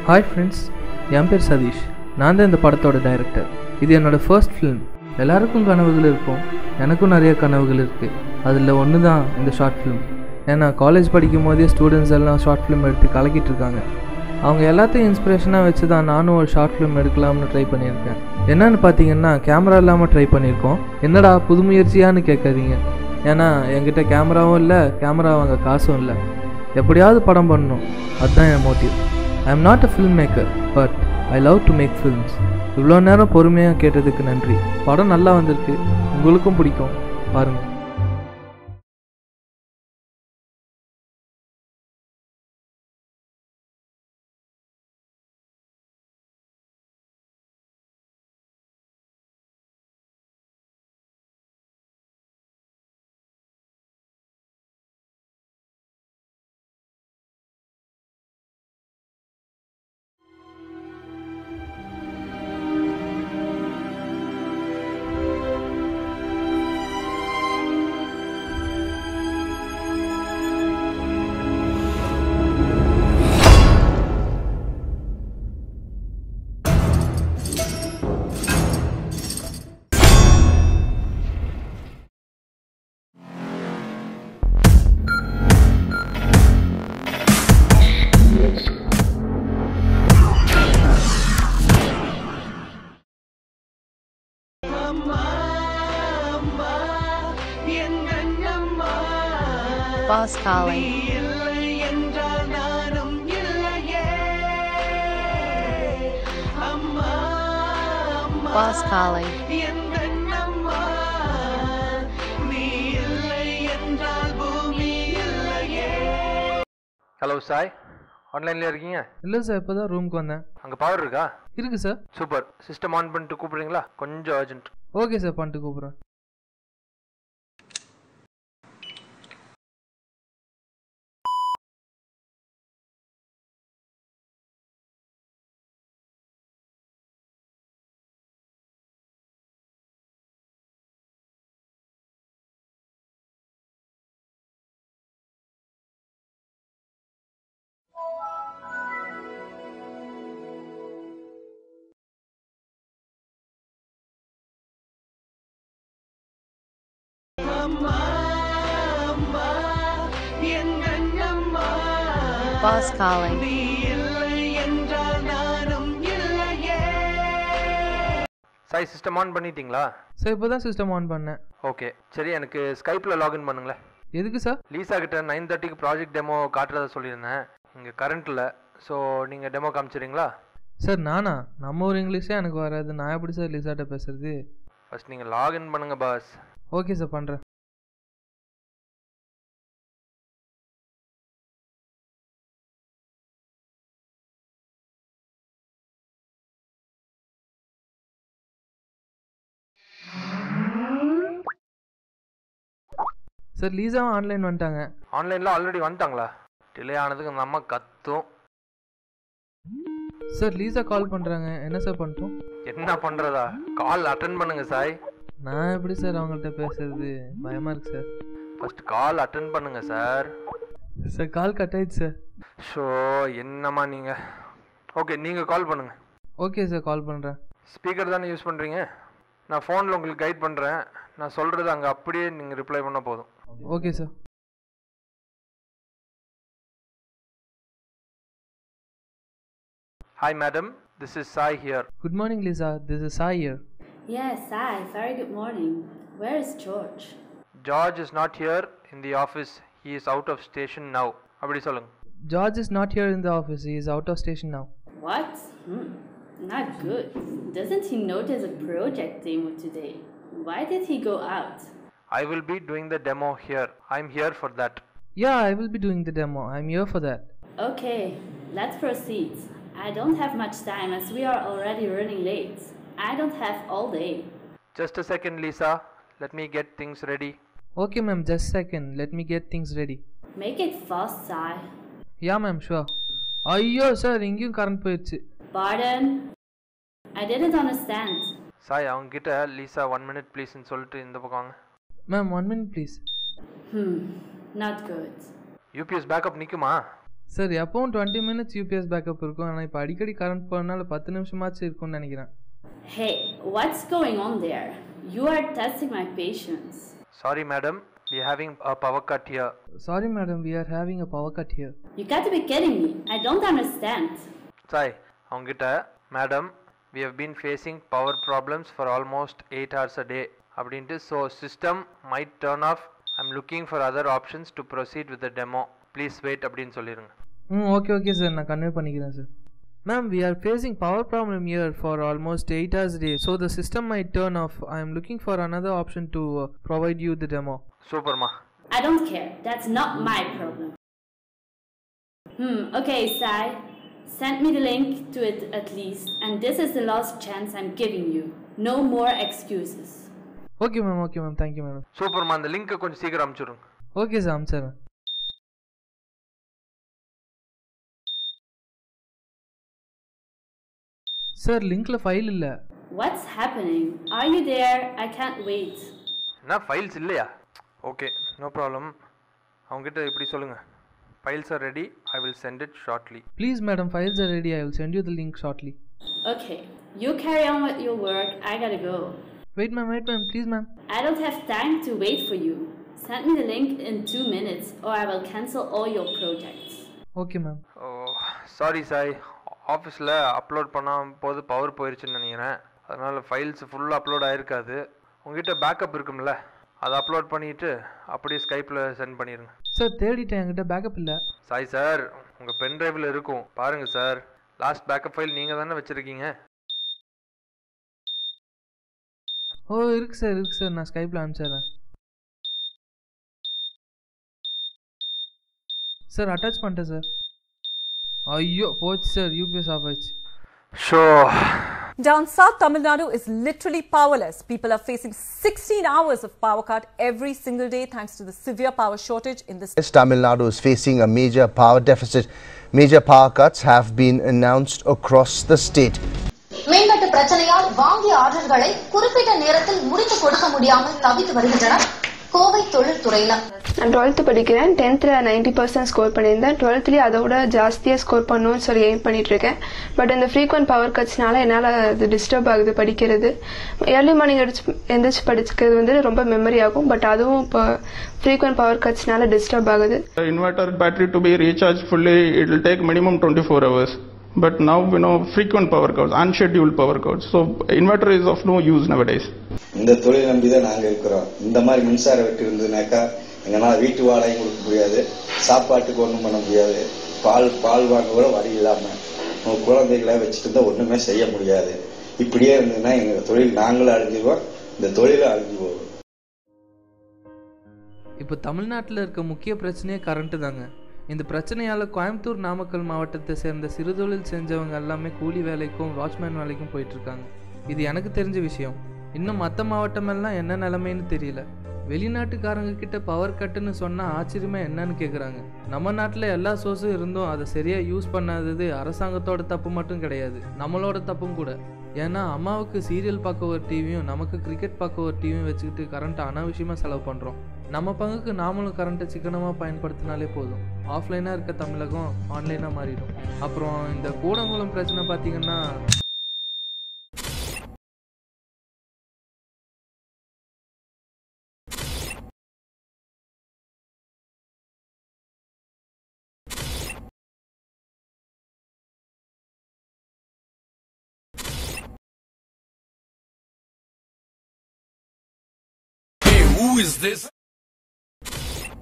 Hi friends, என் பேர் சதீஷ். நான் தான் இந்த படத்தோட டைரக்டர். இது என்னோடய ஃபர்ஸ்ட் ஃபிலிம். எல்லாருக்கும் கனவுகள் இருக்கும், எனக்கும் நிறைய கனவுகள் இருக்குது. அதில் ஒன்று தான் இந்த ஷார்ட் ஃபிலிம். ஏன்னா காலேஜ் படிக்கும் போதே ஸ்டூடெண்ட்ஸ் எல்லாம் ஷார்ட் ஃபிலிம் எடுத்து கலக்கிட்டு இருக்காங்க. அவங்க எல்லாத்தையும் இன்ஸ்பிரேஷனாக வச்சு தான் நானும் ஒரு ஷார்ட் ஃபிலிம் எடுக்கலாம்னு ட்ரை பண்ணியிருக்கேன். என்னன்னு பார்த்தீங்கன்னா கேமரா இல்லாமல் ட்ரை பண்ணியிருக்கோம். என்னடா புது முயற்சியான்னு கேட்காதீங்க. ஏன்னா என்கிட்ட கேமராவும் இல்லை, கேமரா வாங்க காசும் இல்லை. எப்படியாவது படம் பண்ணணும், அதுதான் என் motive. I am not a film maker, but I love to make films. இவ்வளோ நேரம் பொறுமையாக கேட்டதுக்கு நன்றி. படம் நல்லா வந்திருக்கு, உங்களுக்கும் பிடிக்கும், பாருங்கள். Boss calling. Boss calling. Hello Sai, ஆன்லைன்ல இருக்கீங்க? இல்லை சார், இப்போ தான் ரூமுக்கு வந்தேன். அங்கே பவர் இருக்கா? இருக்குது சார். சூப்பர். சிஸ்டம் ஆன் பண்ணிட்டு கூப்பிடுறீங்களா? கொஞ்சம் அர்ஜென்ட். ஓகே சார், பண்ணிட்டு கூப்பிட்றேன். Boss calling. Sai, system on பண்ணிட்டீங்களா? சார் இப்போ தான் சிஸ்டம் ஆன் பண்ணேன். ஓகே சரி, எனக்கு ஸ்கைப்பில் லாகின் பண்ணுங்களேன். எதுக்கு சார்? லீசா கிட்ட 9:30க்கு ப்ராஜெக்ட் டெமோ காட்டுறதா சொல்லியிருந்தேன். இங்கே கரண்ட்டில், ஸோ நீங்கள் டெமோ காமிச்சிடுறீங்களா? சார் நானா? நம்ம ஒரு இங்கிலீஷே எனக்கு வராது, நான் எப்படி சார் லிசாட்ட பேசுறது? ஃபஸ்ட் நீங்கள் லாகின் பண்ணுங்கள் பாஸ். ஓகே சார், பண்ணுறேன். சார் லீசாவும் ஆன்லைன் வந்துட்டாங்க. ஆன்லைனில் ஆல்ரெடி வந்துட்டாங்களா? டிலே ஆனதுக்கு அந்த அம்மா கத்தும். சார் லீசா கால் பண்ணுறாங்க, என்ன சார் பண்ணிட்டோம்? என்ன பண்ணுறதா? கால் அட்டன் பண்ணுங்கள் சாய். நான் எப்படி சார் அவங்கள்ட்ட பேசுறது? பயமாக இருக்கு சார். ஃபஸ்ட் கால் அட்டன் பண்ணுங்கள் சார். சார் கால் கட் ஆயிடுச்சு சார். ஷோ, என்னம்மா நீங்கள்? ஓகே, நீங்கள் கால் பண்ணுங்கள். ஓகே சார், கால் பண்ணுறேன். ஸ்பீக்கர் தானே யூஸ் பண்ணுறீங்க? நான் ஃபோனில் உங்களுக்கு கைட் பண்ணுறேன். நான் சொல்கிறது அங்கே அப்படியே நீங்கள் ரிப்ளை பண்ணால் போதும். Okay sir. Hi madam, this is Sai here. Good morning Lisa, this is Sai here. Yes, Sai, very good morning. Where is George? George is not here in the office. He is out of station now. அப்படி சொல்லுங்க. George is not here in the office. He is out of station now. What? Not good. Doesn't he know there's a project demo today? Why did he go out? I will be doing the demo here. I'm here for that. Yeah, I will be doing the demo. I'm here for that. Okay, let's proceed. I don't have much time as we are already running late. I don't have all day. Just a second, Lisa. Let me get things ready. Okay ma'am, just a second. Let me get things ready. Make it fast, Sai. Yeah ma'am, sure. ஐயோ sir, இங்கேயும் current போயிடுச்சு. Pardon? I didn't understand. Sai, அவங்க கிட்ட Lisa 1 minute ப்ளீஸ்ன்னு சொல்லிட்டு இந்த பக்கம் வாங்க. Ma'am 1 minute please. Not good. UPS backup நிற்குமா? சார் எப்பவும் 20 minutes UPS பேக்கப் இருக்கும். ஆனால் இப்போ அடிக்கடி கரண்ட் போகிறதுனால 10 நிமிஷமாச்சு இருக்கும்னு நினைக்கிறேன். Hey, what's going on there? You are testing my patience. Sorry madam, we are having a power cut here. Sorry madam, we are having a power cut here. You got to be kidding me. I don't understand. Sai, அவங்ககிட்ட madam we have been facing power problems for almost 8 hours a day அப்படின்ட்டு so system might turn off. I'm looking for other options to proceed with the demo. Please wait அப்படின்னு சொல்லிருங்க. Okay sir, நான் convey பண்ணிக்கிறேன் sir. Ma'am, we are facing power problem here for almost 8 hours a day, so the system might turn off. I am looking for another option to provide you the demo. Super ma. I don't care. That's not my problem. Okay, Sai. Send me the link to it at least. And this is the last chance I'm giving you. No more excuses. Okay ma'am, thank you madam. Super ma, அந்த link கொஞ்சம் சீக்கிரம் அனுப்பிச்சுடுங்க. Okay sir, அனுப்பிச்சிடுறேன். Sir லிங்க்ல file இல்ல. What's happening? Are you there? I can't wait. நான் files இல்லையா? Okay, no problem. அவங்ககிட்ட இப்படி சொல்லுங்க. Files are ready. I will send it shortly. Please madam, files are ready. I will send you the link shortly. Okay, you carry on with your work. I gotta go. Wait ma'am, please ma'am. I don't have time to wait for you. Send me the link in 2 minutes or I will cancel all your projects. Okay ma'am. Oh, sorry Sai. ஆஃபீஸில் upload பண்ணால் போது power போயிடுச்சுன்னு நினைக்கிறேன். அதனால் files ஃபுல்லாக upload ஆகிருக்காது. உங்ககிட்ட backup இருக்கும்ல, அதை அப்லோட் பண்ணிவிட்டு அப்படியே ஸ்கைப்பில் சென்ட் பண்ணிடுங்க. சார் தேடிட்டேன், என்கிட்ட பேக்கப் இல்லை. சாய் சார், உங்கள் பென் ட்ரைவில் இருக்கும் பாருங்கள் சார். லாஸ்ட் பேக்கப் ஃபைல் நீங்கள் தானே வச்சுருக்கீங்க? இருக்கு சார், நான் ஸ்கைப்பில் அனுப்பிச்சிடுறேன். சார் அட்டாச் பண்ணிட்டேன் சார். ஐயோ போச்சு சார், UPS ஆஃப் ஆயிடுச்சு. Down south, Tamil Nadu is literally powerless. People are facing 16 hours of power cut every single day thanks to the severe power shortage in this. Tamil Nadu is facing a major power deficit. Major power cuts have been announced across the state. மேம்பட்ட பிரச்சனையால் வாங்கிய ஆர்டர்களை குறிப்பிட்ட நேரத்தில் முடித்து கொடுக்க முடியாமல் தவித்து வருகின்றனர் கோவை தொழில்துறையினர். நான் 12th படிக்கிறேன். 10th 90% ஸ்கோர் பண்ணியிருந்தேன். 12th அதோட ஜாஸ்தியாக ஸ்கோர் பண்ணணும்னு சொல்லி எய்ம் பண்ணிட்டு இருக்கேன். பட் இந்த ஃப்ரீக்வெண்ட் பவர் கட்ஸ்னால என்னால் அது டிஸ்டர்ப் ஆகுது படிக்கிறது. ஏர்லி மார்னிங் எந்திரிச்சு படிக்கிறது வந்து ரொம்ப மெமரி ஆகும். பட் அதுவும் இப்போ ஃப்ரீக்வெண்ட் பவர் கட்ஸ்னால டிஸ்டர்ப் ஆகுது. Inverter battery to be recharge fully it will take minimum 24 hours. But now we know frequent power cuts, unscheduled power cuts. So inverter is of no use nowadays. இந்த தொழில் நம்பி தான் நாங்கள் இருக்கிறோம். இந்த மாதிரி மின்சார வெட்டு இருந்ததுனாக்கா எங்களால் வீட்டு வாடகை கொடுக்க முடியாது, சாப்பாட்டுக்கு ஒன்றும் பண்ண முடியாது, பால் வாங்க கூட வழி இல்லாமல் உங்கள் குழந்தைகளை வச்சுட்டு இருந்தால் ஒன்றுமே செய்ய முடியாது. இப்படியே இருந்ததுன்னா எங்கள் தொழில் நாங்களும் அழிஞ்சுவோம், இந்த தொழிலும் அழிஞ்சு போகும். இப்போ தமிழ்நாட்டில் இருக்க முக்கிய பிரச்சனையே கரண்ட்டு தாங்க. இந்த பிரச்சனையால் கோயம்புத்தூர், நாமக்கல் மாவட்டத்தை சேர்ந்த சிறுதொழில் செஞ்சவங்க எல்லாமே கூலி வேலைக்கும் வாட்ச்மேன் வேலைக்கும் போயிட்டுருக்காங்க. இது எனக்கு தெரிஞ்ச விஷயம். இன்னும் மற்ற மாவட்டமெல்லாம் என்ன நிலைமைன்னு தெரியல. வெளிநாட்டுக்காரங்க கிட்ட பவர் கட்டுன்னு சொன்னால் ஆச்சரியமா என்னன்னு கேட்குறாங்க. நம்ம நாட்டில் எல்லா சோர்ஸும் இருந்தும் அதை சரியாக யூஸ் பண்ணாதது அரசாங்கத்தோட தப்பு மட்டும் கிடையாது, நம்மளோட தப்பும் கூட. ஏன்னா அம்மாவுக்கு சீரியல் பார்க்க ஒரு டிவியும் நமக்கு கிரிக்கெட் பார்க்க ஒரு டிவியும் வச்சுக்கிட்டு கரண்ட்டை அனாவசியமாக செலவு பண்ணுறோம். நம்ம பங்குக்கு நாமளும் கரண்ட்டை சிக்கனமாக பயன்படுத்தினாலே போதும். ஆஃப்லைனாக இருக்க தமிழகம் ஆன்லைனாக மாறிடும். அப்புறம் இந்த கூடங்குளம் பிரச்சனை பார்த்தீங்கன்னா Who is this?